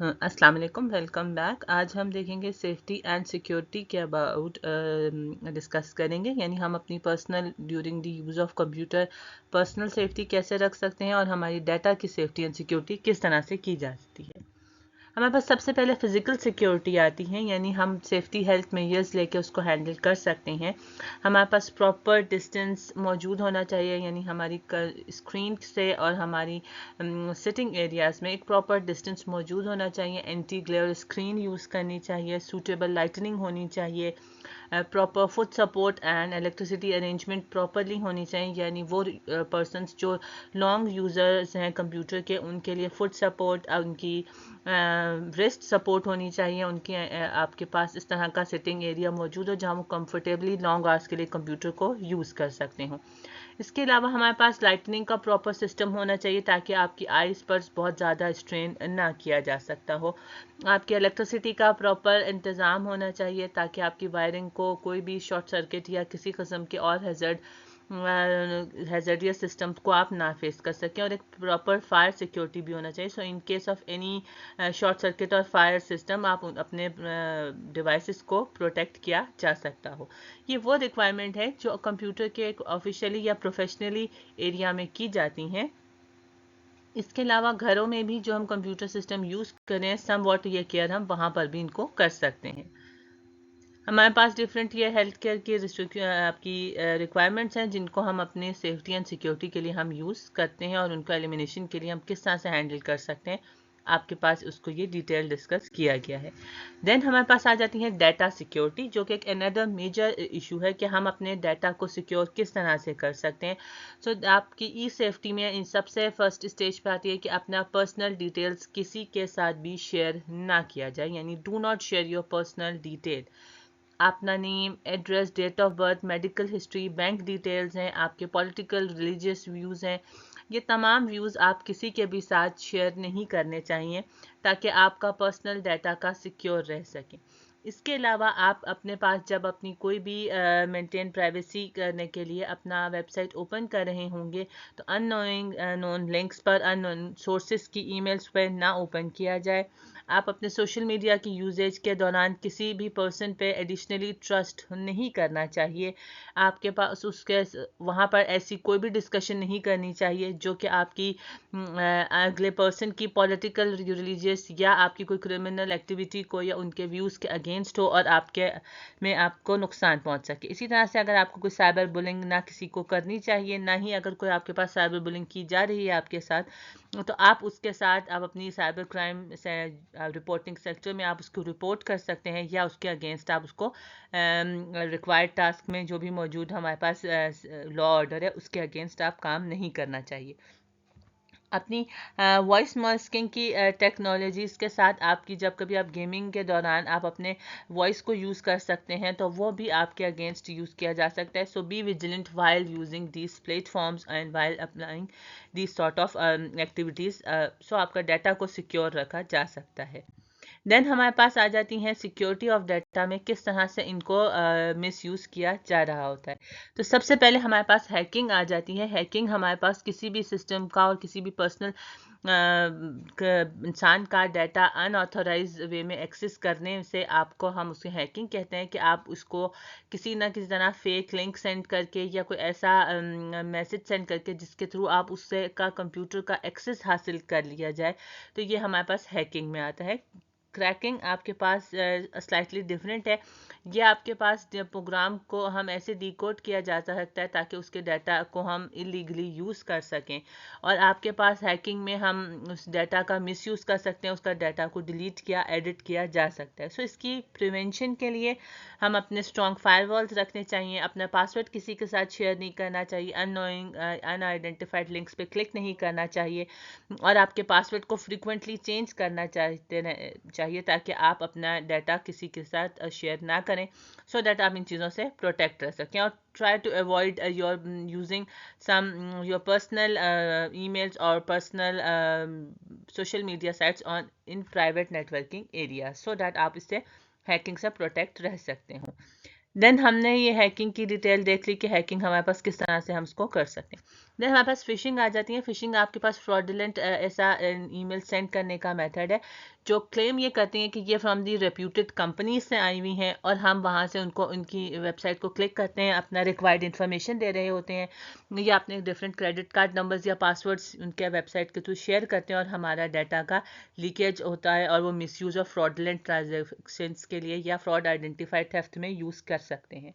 हाँ, अस्सलाम वालेकुम, वेलकम बैक। आज हम देखेंगे सेफ्टी एंड सिक्योरिटी के अबाउट डिस्कस करेंगे, यानी हम अपनी personal during the use of computer personal safety कैसे रख सकते हैं और हमारी डाटा की सेफ्टी एंड सिक्योरिटी किस तरह से की जा सकती है। हमारे पास सबसे पहले फिजिकल सिक्योरिटी आती है, यानी हम सेफ्टी हेल्थ मेजर्स लेके उसको हैंडल कर सकते हैं। हमारे पास प्रॉपर डिस्टेंस मौजूद होना चाहिए, यानी हमारी स्क्रीन से और हमारी सिटिंग एरियाज में एक प्रॉपर डिस्टेंस मौजूद होना चाहिए। एंटी ग्लेयर स्क्रीन यूज़ करनी चाहिए, सूटेबल लाइटनिंग होनी चाहिए, proper foot support and electricity arrangement properly होनी चाहिए, यानी वो पर्सनस जो लॉन्ग यूज़र्स हैं कंप्यूटर के उनके लिए फुट सपोर्ट, उनकी रिस्ट सपोर्ट होनी चाहिए, उनकी आपके पास इस तरह का सिटिंग एरिया मौजूद हो जहाँ वो कंफर्टेबली लॉन्ग आवर्स के लिए कंप्यूटर को यूज़ कर सकते हो। इसके अलावा हमारे पास लाइटनिंग का प्रॉपर सिस्टम होना चाहिए ताकि आपकी आइज़ पर बहुत ज़्यादा स्ट्रेन ना किया जा सकता हो। आपकी इलेक्ट्रिसिटी का प्रॉपर इंतज़ाम होना चाहिए ताकि आपकी वायरिंग को कोई भी शॉर्ट सर्किट या किसी किस्म के और हैज़र्डियस सिस्टम्स को आप ना फेस कर सकें, और एक प्रॉपर फायर सिक्योरिटी भी होना चाहिए। So in case of any short circuit और फायर सिस्टम आप अपने डिवाइसेस को प्रोटेक्ट किया जा सकता हो। ये वो रिक्वायरमेंट है जो कंप्यूटर के ऑफिशियली या प्रोफेशनली एरिया में की जाती हैं। इसके अलावा घरों में भी जो हम कंप्यूटर सिस्टम यूज़ करें सम वॉट ये केयर हम वहाँ पर भी इनको कर सकते हैं। हमारे पास डिफरेंट ये हेल्थ केयर की आपकी रिक्वायरमेंट्स हैं जिनको हम अपने सेफ्टी एंड सिक्योरिटी के लिए हम यूज़ करते हैं, और उनका एलिमिनेशन के लिए हम किस तरह से हैंडल कर सकते हैं आपके पास उसको ये डिटेल डिस्कस किया गया है। देन हमारे पास आ जाती है डाटा सिक्योरिटी, जो कि एक अनदर मेजर इशू है कि हम अपने डाटा को सिक्योर किस तरह से कर सकते हैं। सो आपकी ई सेफ्टी में इन सबसे फर्स्ट स्टेज पे आती है कि अपना पर्सनल डिटेल्स किसी के साथ भी शेयर ना किया जाए, यानी do not share your personal detail. अपना name, address, date of birth, medical history, bank details हैं, आपके पॉलिटिकल रिलीजियस व्यूज़ हैं, ये तमाम व्यूज़ आप किसी के भी साथ शेयर नहीं करने चाहिए ताकि आपका पर्सनल डाटा का सिक्योर रह सके। इसके अलावा आप अपने पास जब अपनी कोई भी मेंटेन प्राइवेसी करने के लिए अपना वेबसाइट ओपन कर रहे होंगे तो अननोइंग नोन लिंक्स पर, अननोन सोर्सेज की ईमेल्स पर ना ओपन किया जाए। आप अपने सोशल मीडिया की यूजेज के दौरान किसी भी पर्सन पे एडिशनली ट्रस्ट नहीं करना चाहिए। आपके पास उसके वहाँ पर ऐसी कोई भी डिस्कशन नहीं करनी चाहिए जो कि आपकी अगले पर्सन की पॉलिटिकल, रिलीजियस या आपकी कोई क्रिमिनल एक्टिविटी को या उनके व्यूज़ के अगेंस्ट हो और आपके में आपको नुकसान पहुंच सके। इसी तरह से अगर आपको कोई साइबर बुलिंग ना किसी को करनी चाहिए, ना ही अगर कोई आपके पास साइबर बुलिंग की जा रही है आपके साथ, तो आप उसके साथ आप अपनी साइबर क्राइम से रिपोर्टिंग सेक्टर में आप उसको रिपोर्ट कर सकते हैं, या उसके अगेंस्ट आप उसको रिक्वायर्ड टास्क में जो भी मौजूद हमारे पास लॉ ऑर्डर है उसके अगेंस्ट आप काम नहीं करना चाहिए। अपनी वॉइस मास्किंग की टेक्नोलॉजीज़ के साथ आपकी जब कभी आप गेमिंग के दौरान आप अपने वॉइस को यूज़ कर सकते हैं तो वो भी आपके अगेंस्ट यूज़ किया जा सकता है। So be vigilant while using these platforms and while applying these sort of activities, so आपका डाटा को सिक्योर रखा जा सकता है। देन हमारे पास आ जाती हैं सिक्योरिटी ऑफ डाटा में किस तरह से इनको मिसयूज़ किया जा रहा होता है। तो सबसे पहले हमारे पास हैकिंग आ जाती है। हैकिंग हमारे पास किसी भी सिस्टम का और किसी भी पर्सनल इंसान का डाटा अनऑथोराइज वे में एक्सेस करने से आपको हम उसकी हैकिंग कहते हैं, कि आप उसको किसी ना किसी तरह फेक लिंक सेंड करके या कोई ऐसा मैसेज सेंड करके जिसके थ्रू आप उससे का कंप्यूटर का एक्सेस हासिल कर लिया जाए, तो ये हमारे पास हैकिंग में आता है। क्रैकिंग आपके पास स्लाइटली डिफरेंट है। ये आपके पास प्रोग्राम को हम ऐसे डिकोड किया जा सकता है ताकि उसके डाटा को हम इलीगली यूज़ कर सकें, और आपके पास हैकिंग में हम उस डाटा का मिसयूज़ कर सकते हैं, उसका डाटा को डिलीट किया, एडिट किया जा सकता है। सो इसकी प्रिवेंशन के लिए हम अपने स्ट्रॉन्ग फायरवॉल्स रखने चाहिए, अपना पासवर्ड किसी के साथ शेयर नहीं करना चाहिए, अननोइंग अनआइडेंटिफाइड लिंक्स पे क्लिक नहीं करना चाहिए, और आपके पासवर्ड को फ्रीक्वेंटली चेंज करना चाहिए ताकि आप अपना डाटा किसी के साथ शेयर ना करें, सो दैट आप इन चीज़ों से प्रोटेक्ट रह सकें। और try to avoid your using some your personal emails और personal social media sites on in private networking area, so that आप इससे हैकिंग से प्रोटेक्ट रह सकते हो। देन हमने ये हैकिंग की डिटेल देख ली कि हैकिंग हमारे पास किस तरह से हम इसको कर सकते हैं। देन हमारे पास फिशिंग आ जाती है। फिशिंग आपके पास फ्रॉडुलेंट ऐसा ईमेल सेंड करने का मेथड है जो क्लेम ये करती हैं कि ये फ्रॉम दी रेप्यूटेड कंपनी से आई हुई हैं, और हम वहाँ से उनको उनकी वेबसाइट को क्लिक करते हैं, अपना रिक्वायर्ड इन्फॉर्मेशन दे रहे होते हैं या अपने डिफरेंट क्रेडिट कार्ड नंबर्स या पासवर्ड्स उनके वेबसाइट के थ्रू शेयर करते हैं, और हमारा डाटा का लीकेज होता है और वो मिसयूज़ ऑफ फ्रॉडुलेंट ट्रांजेक्शन्स के लिए या फ्रॉड आइडेंटिफाइड थेफ्ट में यूज़ कर सकते हैं।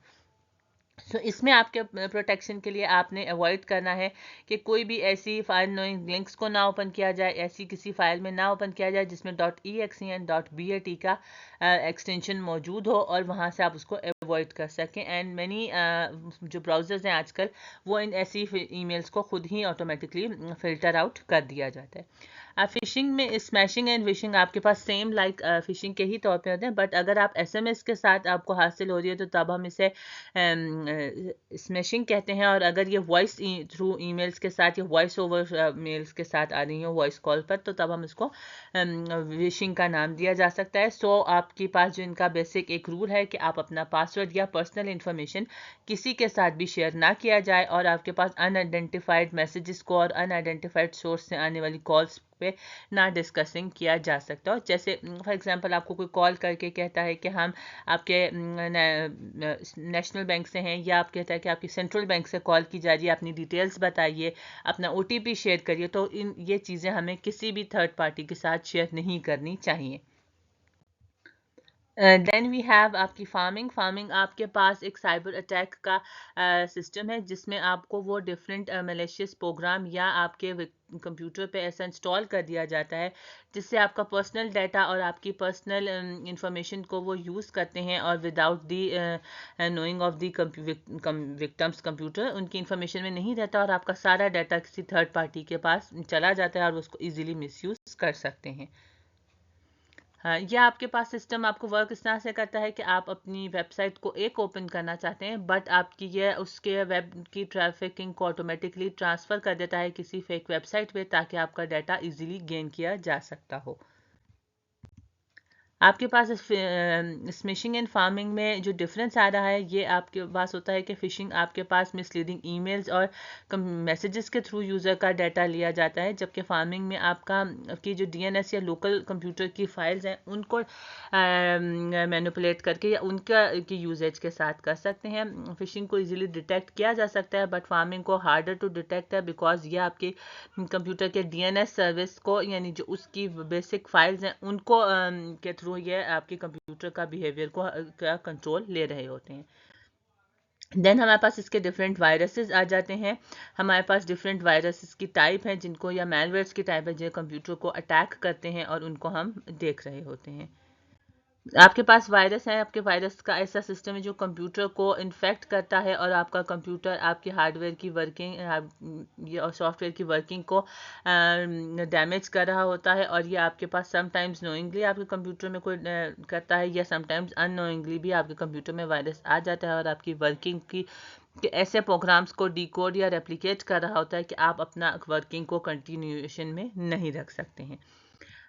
इसमें आपके प्रोटेक्शन के लिए आपने अवॉइड करना है कि कोई भी ऐसी फाइल नोइंग लिंक्स को ना ओपन किया जाए, ऐसी किसी फाइल में ना ओपन किया जाए जिसमें .exe एंड .bat का एक्सटेंशन मौजूद हो, और वहाँ से आप उसको अवॉइड कर सकें। एंड मैनी जो ब्राउज़र्स हैं आजकल, वो इन ऐसी ईमेल्स को खुद ही ऑटोमेटिकली फ़िल्टर आउट कर दिया जाता है। फिशिंग में स्मैशिंग एंड विशिंग आपके पास सेम लाइक फिशिंग के ही तौर पे होते हैं, बट अगर आप एसएमएस के साथ आपको हासिल हो रही है तो तब हम इसे स्मैशिंग कहते हैं, और अगर ये वॉइस थ्रू ईमेल्स के साथ या वॉइस ओवर मेल्स के साथ आ रही हो वॉइस कॉल पर, तो तब हम इसको विशिंग का नाम दिया जा सकता है। सो आपके पास जो इनका बेसिक एक रूल है कि आप अपना पासवर्ड या पर्सनल इन्फॉर्मेशन किसी के साथ भी शेयर ना किया जाए, और आपके पास अनआइडेंटिफाइड मैसेजेस को और अनआइडेंटिफाइड सोर्स से आने वाली कॉल्स पे ना डिस्कसिंग किया जा सकता हो। जैसे फॉर एग्जांपल आपको कोई कॉल करके कहता है कि हम आपके नेशनल बैंक से हैं, या आप कहता है कि आपकी सेंट्रल बैंक से कॉल की जा रही है, अपनी डिटेल्स बताइए, अपना OTP शेयर करिए, तो ये चीज़ें हमें किसी भी थर्ड पार्टी के साथ शेयर नहीं करनी चाहिए। देन वी हैव आपकी फार्मिंग आपके पास एक साइबर अटैक का सिस्टम है जिसमें आपको वो डिफरेंट मलेशियस प्रोग्राम या आपके कंप्यूटर पे ऐसा इंस्टॉल कर दिया जाता है जिससे आपका पर्सनल डाटा और आपकी पर्सनल इंफॉर्मेशन को वो यूज़ करते हैं, और without the knowing of the victims computer उनकी इंफॉर्मेशन में नहीं रहता, और आपका सारा डाटा किसी थर्ड पार्टी के पास चला जाता है और वो उसको ईजिली मिसयूज़ कर सकते हैं। हाँ, यह आपके पास सिस्टम आपको वर्क इस तरह से करता है कि आप अपनी वेबसाइट को एक ओपन करना चाहते हैं, बट आपकी ये उसके वेब की ट्रैफिकिंग को ऑटोमेटिकली ट्रांसफ़र कर देता है किसी फेक वेबसाइट पे, ताकि आपका डाटा इजीली गेन किया जा सकता हो। आपके पास स्मिशिंग एंड फार्मिंग में जो डिफरेंस आ रहा है, ये आपके पास होता है कि फ़िशिंग आपके पास मिसलीडिंग ईमेल्स और मैसेजेस के थ्रू यूज़र का डाटा लिया जाता है, जबकि फार्मिंग में आपका की जो DNS या लोकल कंप्यूटर की फाइल्स हैं उनको मैनिपुलेट करके या उनका की यूजेज के साथ कर सकते हैं। फ़िशिंग को इजीली डिटेक्ट किया जा सकता है, बट फार्मिंग को हार्डर टू डिटेक्ट है, बिकॉज ये आपके कंप्यूटर के DNS सर्विस को, यानी जो उसकी बेसिक फाइल्स हैं उनको के थ्रू ये आपके कंप्यूटर का बिहेवियर को का कंट्रोल ले रहे होते हैं। देन हमारे पास इसके डिफरेंट वायरसेस आ जाते हैं। हमारे पास डिफरेंट वायरसेस की टाइप हैं जिनको, या मैलवेयर्स की टाइप है जो कंप्यूटर को अटैक करते हैं, और उनको हम देख रहे होते हैं। आपके पास वायरस है, आपके वायरस का ऐसा सिस्टम है जो कंप्यूटर को इन्फेक्ट करता है, और आपका कंप्यूटर आपके हार्डवेयर की वर्किंग और सॉफ्टवेयर की वर्किंग को डैमेज कर रहा होता है, और ये आपके पास समटाइम्स नोइंगली आपके कंप्यूटर में कोई करता है, या समटाइम्स अननोइंगली भी आपके कंप्यूटर में वायरस आ जाता है और आपकी वर्किंग की कि ऐसे प्रोग्राम्स को डिकोड या रेप्लिकेट कर रहा होता है कि आप अपना वर्किंग को कंटिन्यूएशन में नहीं रख सकते हैं।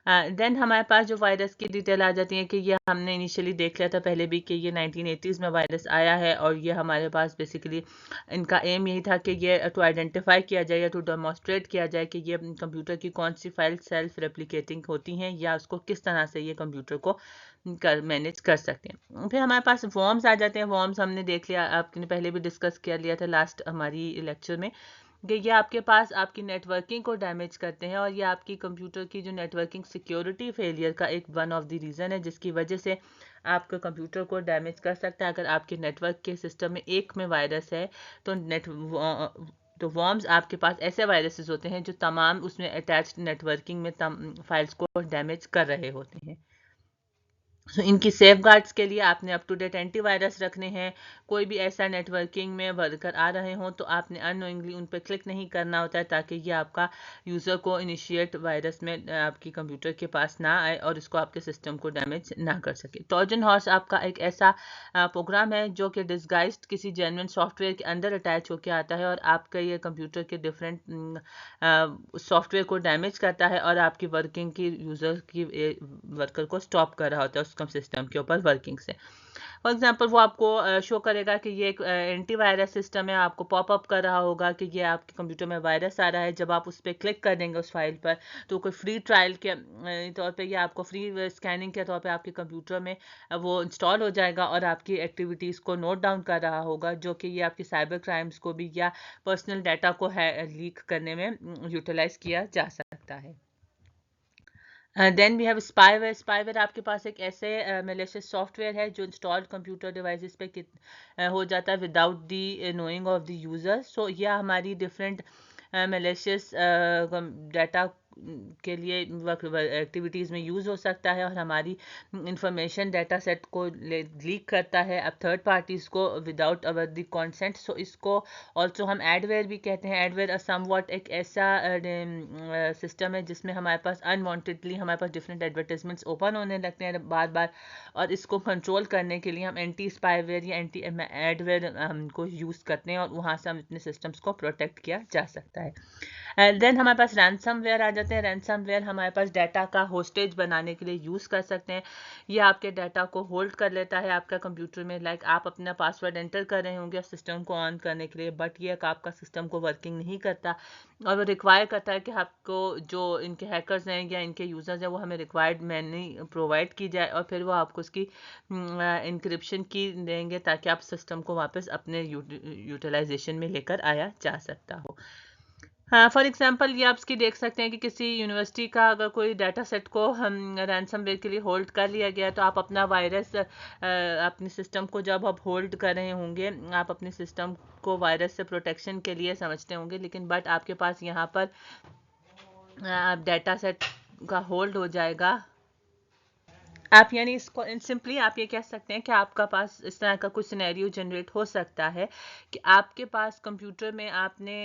देन हमारे पास जो वायरस की डिटेल आ जाती है कि ये हमने इनिशियली देख लिया था पहले भी कि ये 1980s में वायरस आया है, और ये हमारे पास बेसिकली इनका एम यही था कि ये टू आइडेंटिफाई किया जाए या टू डेमोस्ट्रेट किया जाए कि ये कंप्यूटर की कौन सी फाइल सेल्फ रेप्लिकेटिंग होती हैं, या उसको किस तरह से ये कंप्यूटर को मैनेज कर सकते हैं। फिर हमारे पास वॉर्म्स आ जाते हैं। वॉर्म्स हमने देख लिया, आपने पहले भी डिस्कस कर लिया था लास्ट हमारी लेक्चर में, कि ये आपके पास आपकी नेटवर्किंग को डैमेज करते हैं, और ये आपकी कंप्यूटर की जो नेटवर्किंग सिक्योरिटी फेलियर का एक वन ऑफ द रीज़न है जिसकी वजह से आपके कंप्यूटर को डैमेज कर सकता है। अगर आपके नेटवर्क के सिस्टम में एक में वायरस है तो तो वॉर्म्स आपके पास ऐसे वायरसेस होते हैं जो तमाम उसमें अटैच्ड नेटवर्किंग में फाइल्स को डैमेज कर रहे होते हैं। इनकी सेफ गार्ड्स के लिए आपने अप टू डेट एंटीवायरस रखने हैं। कोई भी ऐसा नेटवर्किंग में वर्कर आ रहे हों तो आपने अननोइंगली उन पर क्लिक नहीं करना होता है, ताकि ये आपका यूज़र को इनिशिएट वायरस में आपकी कंप्यूटर के पास ना आए और इसको आपके सिस्टम को डैमेज ना कर सके। ट्रोजन हॉर्स आपका एक ऐसा प्रोग्राम है जो कि डिस्गाइज्ड किसी जेन्युइन सॉफ्टवेयर के अंदर अटैच होकर आता है, और आपका ये कंप्यूटर के डिफरेंट सॉफ्टवेयर को डैमेज करता है और आपकी वर्किंग की यूज़र की वर्कर को स्टॉप कर रहा होता है, ऑप्सकॉम सिस्टम के ऊपर वर्किंग से। फॉर एग्जांपल वो आपको शो करेगा कि ये एक एंटीवायरस सिस्टम है, आपको पॉपअप कर रहा होगा कि ये आपके कंप्यूटर में वायरस आ रहा है। जब आप उस पर क्लिक कर देंगे उस फाइल पर, तो कोई फ्री ट्रायल के तौर पे या आपको फ्री स्कैनिंग के तौर पे आपके कंप्यूटर में वो इंस्टॉल हो जाएगा और आपकी एक्टिविटीज़ को नोट डाउन कर रहा होगा, जो कि ये आपकी साइबर क्राइम्स को भी या पर्सनल डाटा को लीक करने में यूटिलाइज किया जा सकता है। Then we have spyware. Spyware आपके पास एक ऐसे मैलिशियस सॉफ्टवेयर है जो इंस्टॉल्ड कंप्यूटर डिवाइसेस पे हो जाता है without the knowing of the user. So यह हमारी डिफरेंट मैलिशियस डाटा के लिए एक्टिविटीज़ में यूज़ हो सकता है और हमारी इंफॉर्मेशन डाटा सेट को लीक करता है अब थर्ड पार्टीज़ को विदाउट अवर द कंसेंट। सो इसको ऑल्सो हम एडवेयर भी कहते हैं। एडवेयर समवॉट एक ऐसा सिस्टम है जिसमें हमारे पास अनवांटेडली हमारे पास डिफरेंट एडवर्टाइजमेंट्स ओपन होने लगते हैं बार बार, और इसको कंट्रोल करने के लिए हम एंटी स्पाईवेयर या एंटी एडवेयर को यूज़ करते हैं और वहाँ से हम अपने सिस्टम्स को प्रोटेक्ट किया जा सकता है। देन हमारे पास रैंसमवेयर आ जाते हैं। रैंसमवेयर हमारे पास डाटा का होस्टेज बनाने के लिए यूज़ कर सकते हैं। ये आपके डाटा को होल्ड कर लेता है आपका कंप्यूटर में। लाइक आप अपना पासवर्ड एंटर कर रहे होंगे सिस्टम को ऑन करने के लिए, बट ये आपका सिस्टम को वर्किंग नहीं करता और वो रिक्वायर करता है कि आपको जो इनके हैकर्स हैं या इनके यूज़र्स हैं वो हमें रिक्वायर्ड मनी प्रोवाइड की जाए और फिर वो आपको उसकी इंक्रिप्शन की देंगे ताकि आप सिस्टम को वापस अपने यूटिलाइजेशन में लेकर आया जा सकता हो। हाँ, फॉर एग्जांपल ये आप इसकी देख सकते हैं कि किसी यूनिवर्सिटी का अगर कोई डाटा सेट को हम रैंसमवेयर के लिए होल्ड कर लिया गया, तो आप अपना वायरस अपने सिस्टम को जब आप होल्ड कर रहे होंगे, आप अपने सिस्टम को वायरस से प्रोटेक्शन के लिए समझते होंगे, लेकिन बट आपके पास यहाँ पर डाटा सेट का होल्ड हो जाएगा। आप यानी इसको सिंपली आप ये कह सकते हैं कि आपका पास इस तरह का कुछ सिनेरियो जनरेट हो सकता है कि आपके पास कंप्यूटर में आपने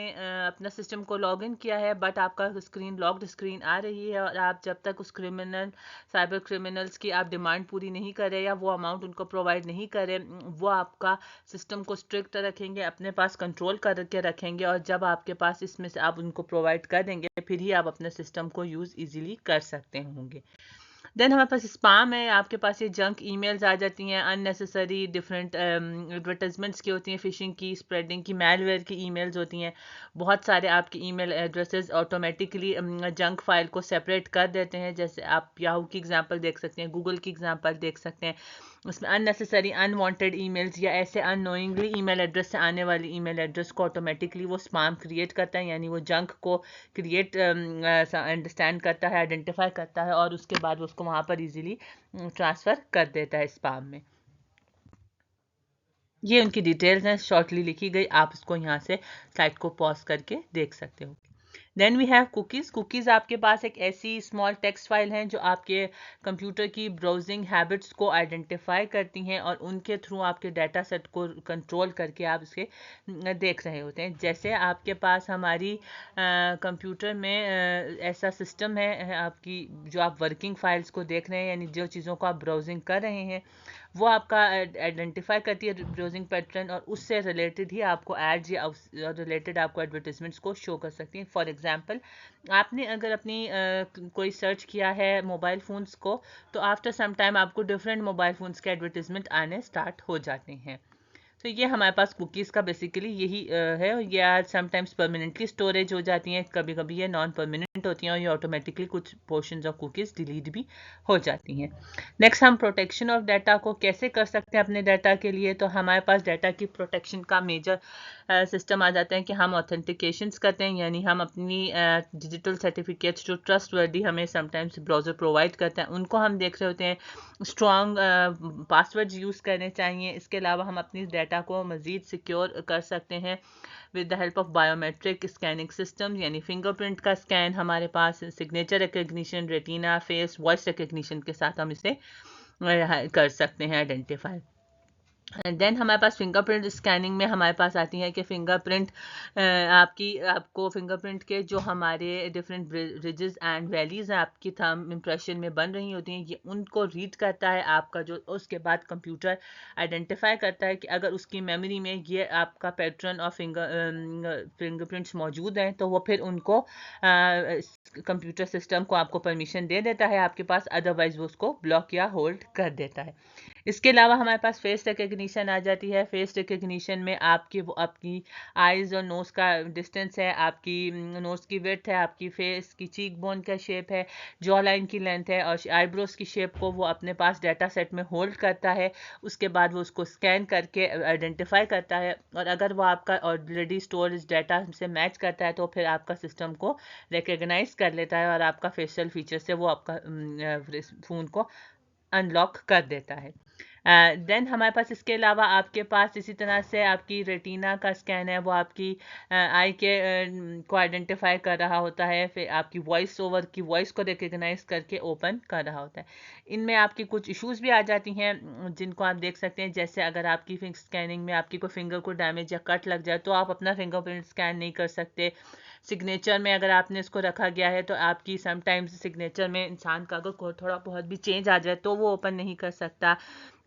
अपना सिस्टम को लॉगिन किया है, बट आपका स्क्रीन लॉक्ड स्क्रीन आ रही है और आप जब तक उस साइबर क्रिमिनल्स की आप डिमांड पूरी नहीं करें या वो अमाउंट उनको प्रोवाइड नहीं करें, वो आपका सिस्टम को स्ट्रिक्ट रखेंगे, अपने पास कंट्रोल करके रखेंगे और जब आपके पास इसमें से आप उनको प्रोवाइड कर देंगे फिर ही आप अपने सिस्टम को यूज़ ईजिली कर सकते होंगे। देन हमारे पास स्पैम है। आपके पास ये जंक ईमेल्स आ जाती हैं, अननेसेसरी डिफरेंट एडवर्टाइजमेंट्स की होती हैं, फिशिंग की, स्प्रेडिंग की, मैलवेयर की ईमेल्स होती हैं। बहुत सारे आपके email addresses automatically junk file को सेपरेट कर देते हैं। जैसे आप याहू की एग्जांपल देख सकते हैं, गूगल की एग्जांपल देख सकते हैं। उसमें अननेसेसरी अनवांटेड ईमेल्स या ऐसे अननोइंगली ईमेल एड्रेस से आने वाली ईमेल एड्रेस को ऑटोमेटिकली वो स्पैम क्रिएट करता है, यानी वो जंक को क्रिएट अंडरस्टैंड करता है, आइडेंटिफाई करता है और उसके बाद वो उसको वहाँ पर इजीली ट्रांसफ़र कर देता है स्पैम में। ये उनकी डिटेल्स हैं, शॉर्टली लिखी गई। आप इसको यहाँ से स्लाइड को पॉज करके देख सकते हो। Then we have cookies. Cookies आपके पास एक ऐसी स्मॉल टेक्स्ट फाइल हैं जो आपके कंप्यूटर की ब्राउजिंग हैबिट्स को आइडेंटिफाई करती हैं और उनके थ्रू आपके डाटा सेट को कंट्रोल करके आप इसके देख रहे होते हैं। जैसे आपके पास हमारी कंप्यूटर में ऐसा सिस्टम है आपकी जो आप वर्किंग फाइल्स को देख रहे हैं, यानी जो चीज़ों को आप ब्राउजिंग कर रहे हैं वो आपका आइडेंटिफाई करती है ब्राउजिंग पैटर्न और उससे रिलेटेड ही आपको एड्स या रिलेटेड आपको एडवर्टीजमेंट्स को शो कर सकती हैं। फॉर एग्जांपल आपने अगर अपनी कोई सर्च किया है मोबाइल फ़ोन्स को, तो आफ्टर सम टाइम आपको डिफरेंट मोबाइल फ़ोन्स के एडवर्टीजमेंट आने स्टार्ट हो जाते हैं। तो ये हमारे पास कुकीज़ का बेसिकली यही है। ये समटाइम्स परमानेंटली स्टोरेज हो जाती हैं, कभी कभी ये नॉन परमानेंट होती हैं और ये ऑटोमेटिकली कुछ पोर्शंस ऑफ कुकीज़ डिलीट भी हो जाती हैं। नेक्स्ट हम प्रोटेक्शन ऑफ डाटा को कैसे कर सकते हैं अपने डाटा के लिए। तो हमारे पास डाटा की प्रोटेक्शन का मेजर सिस्टम आ जाता है कि हम ऑथेंटिकेशंस करते हैं, यानी हम अपनी डिजिटल सर्टिफिकेट्स जो ट्रस्टवर्दी हमें समटाइम्स ब्राउज़र प्रोवाइड करते हैं उनको हम देख रहे होते हैं। स्ट्रॉन्ग पासवर्ड्स यूज़ करने चाहिए। इसके अलावा हम अपनी डाटा को मज़ीद सिक्योर कर सकते हैं with the help of biometric scanning system, यानी फिंगरप्रिंट का स्कैन हमारे पास, signature recognition, retina, face, voice recognition के साथ हम इसे कर सकते हैं आइडेंटिफाई। देन हमारे पास फिंगरप्रिंट स्कैनिंग में हमारे पास आती है कि फिंगरप्रिंट आपको फिंगरप्रिंट के जो हमारे डिफरेंट रिजेस एंड वैलीज हैं आपकी थंब इम्प्रेशन में बन रही होती हैं, ये उनको रीड करता है आपका जो, उसके बाद कंप्यूटर आइडेंटिफाई करता है कि अगर उसकी मेमोरी में ये आपका पैटर्न और फिंगरप्रिंट्स मौजूद हैं तो वो फिर उनको कंप्यूटर सिस्टम को आपको परमिशन दे देता है आपके पास, अदरवाइज वो उसको ब्लॉक या होल्ड कर देता है। इसके अलावा हमारे पास फेस रिकग्निशन आ जाती है। फेस रिकग्निशन में आपकी आइज और नोज का डिस्टेंस है, आपकी नोज की विड्थ है, आपकी फेस की चीक बोन का शेप है, जॉ लाइन की लेंथ है और आईब्रोज की शेप को वो अपने पास डाटा सेट में होल्ड करता है। उसके बाद वो उसको स्कैन करके आइडेंटिफाई करता है और अगर वो आपका ऑलरेडी स्टोरेज डाटा से मैच करता है तो फिर आपका सिस्टम को रिकग्नाइज कर लेता है और आपका फेशियल फीचर से वो आपका फ़ोन को अनलॉक कर देता है। देन हमारे पास इसके अलावा आपके पास इसी तरह से आपकी रेटिना का स्कैन है, वो आपकी आई के को आइडेंटिफाई कर रहा होता है, फिर आपकी वॉइस ओवर की वॉइस को रिकग्नाइज करके ओपन कर रहा होता है। इनमें आपकी कुछ इश्यूज भी आ जाती हैं जिनको आप देख सकते हैं, जैसे अगर आपकी स्कैनिंग में आपकी कोई फिंगर को डैमेज या कट लग जाए तो आप अपना फिंगरप्रिंट स्कैन नहीं कर सकते। सिग्नेचर में अगर आपने इसको रखा गया है तो आपकी समटाइम्स सिग्नेचर में इंसान का अगर थोड़ा बहुत भी चेंज आ जाए तो वो ओपन नहीं कर सकता।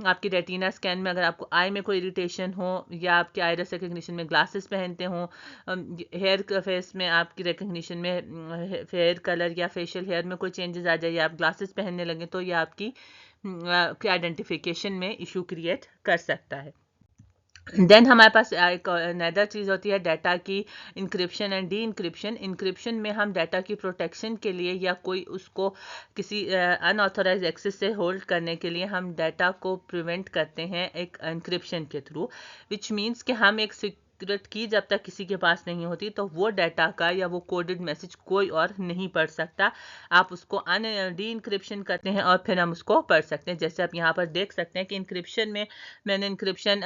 आपकी रेटिना स्कैन में अगर आपको आई में कोई इरिटेशन हो या आपके आइरिस रिकग्निशन में ग्लासेस पहनते हो, हेयर फेस में आपकी रिकग्निशन में हेयर कलर या फेशियल हेयर में कोई चेंजेस आ जाए या आप ग्लासेस पहनने लगे तो ये आपकी आइडेंटिफिकेशन में इशू क्रिएट कर सकता है। देन हमारे पास एक नदर चीज़ होती है डाटा की encryption and decryption. Encryption में हम डाटा की प्रोटेक्शन के लिए या कोई उसको किसी अनऑथोराइज एक्सेस से होल्ड करने के लिए हम डाटा को प्रिवेंट करते हैं एक इंक्रिप्शन के थ्रू, विच मीन्स कि हम एक सीक्रेट की जब तक किसी के पास नहीं होती तो वो डाटा का या वो कोडेड मैसेज कोई और नहीं पढ़ सकता। आप उसको डी इंक्रिप्शन करते हैं और फिर हम उसको पढ़ सकते हैं। जैसे आप यहाँ पर देख सकते हैं कि इंक्रिप्शन में मैंने इंक्रिप्शन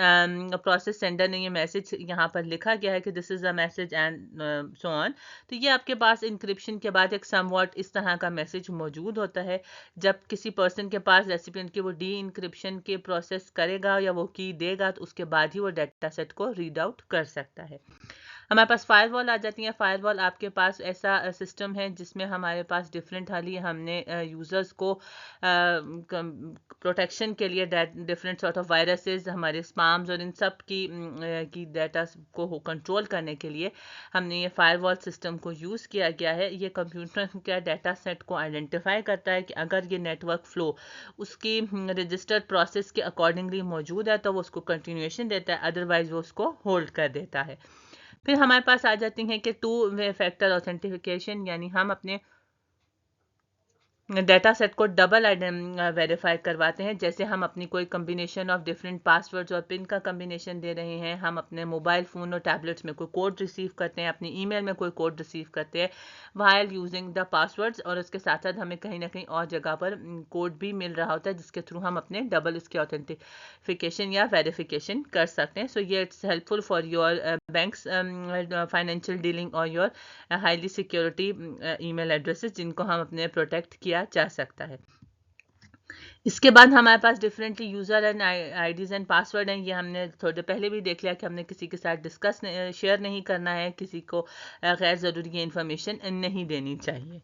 प्रोसेस सेंडर ने ये मैसेज यहाँ पर लिखा गया है कि this is a message and so on. तो ये आपके पास इंक्रिप्शन के बाद एक समवॉट इस तरह का मैसेज मौजूद होता है। जब किसी पर्सन के पास रेसिपिएंट की वो डी इंक्रिप्शन के प्रोसेस करेगा या वो की देगा तो उसके बाद ही वो डाटा सेट को रीड आउट कर सकता है। हमारे पास फायरवॉल आ जाती है। फायरवॉल आपके पास ऐसा सिस्टम है जिसमें हमारे पास डिफरेंट हाली हमने यूज़र्स को प्रोटेक्शन के लिए डिफरेंट सॉर्ट ऑफ वायरसेस, हमारे स्पैम्स और इन सब की डाटा को कंट्रोल करने के लिए हमने ये फायरवॉल सिस्टम को यूज़ किया गया है। ये कंप्यूटर के डाटा सेट को आइडेंटिफाई करता है कि अगर ये नेटवर्क फ्लो उसकी रजिस्टर्ड प्रोसेस के अकॉर्डिंगली मौजूद है तो वो उसको कंटिन्यूएशन देता है, अदरवाइज वो उसको होल्ड कर देता है। फिर हमारे पास आ जाती हैं कि 2 वे फैक्टर ऑथेंटिफिकेशन, यानी हम अपने डाटा सेट को डबल वेरीफाई करवाते हैं। जैसे हम अपनी कोई कम्बिनेशन ऑफ डिफरेंट पासवर्ड्स और पिन का कम्बिनेशन दे रहे हैं, हम अपने मोबाइल फ़ोन और टैबलेट्स में कोई कोड रिसीव करते हैं, अपनी ईमेल में कोई कोड रिसीव करते हैं वाइल यूजिंग द पासवर्ड्स, और उसके साथ साथ हमें कहीं ना कहीं और जगह पर कोड भी मिल रहा होता है जिसके थ्रू हम अपने डबल इसके ऑथेंटिफिकेशन या वेरिफिकेशन कर सकते हैं। सो ये it's helpful for your banks financial dealing और your highly security email addresses जिनको हम अपने प्रोटेक्ट किया जा सकता है। इसके बाद हमारे पास differently user and IDs and password हैं। ये हमने थोड़े पहले भी देख लिया कि हमने किसी के साथ डिस्कस शेयर नहीं करना है, किसी को गैर ज़रूरी इन्फॉर्मेशन नहीं देनी चाहिए।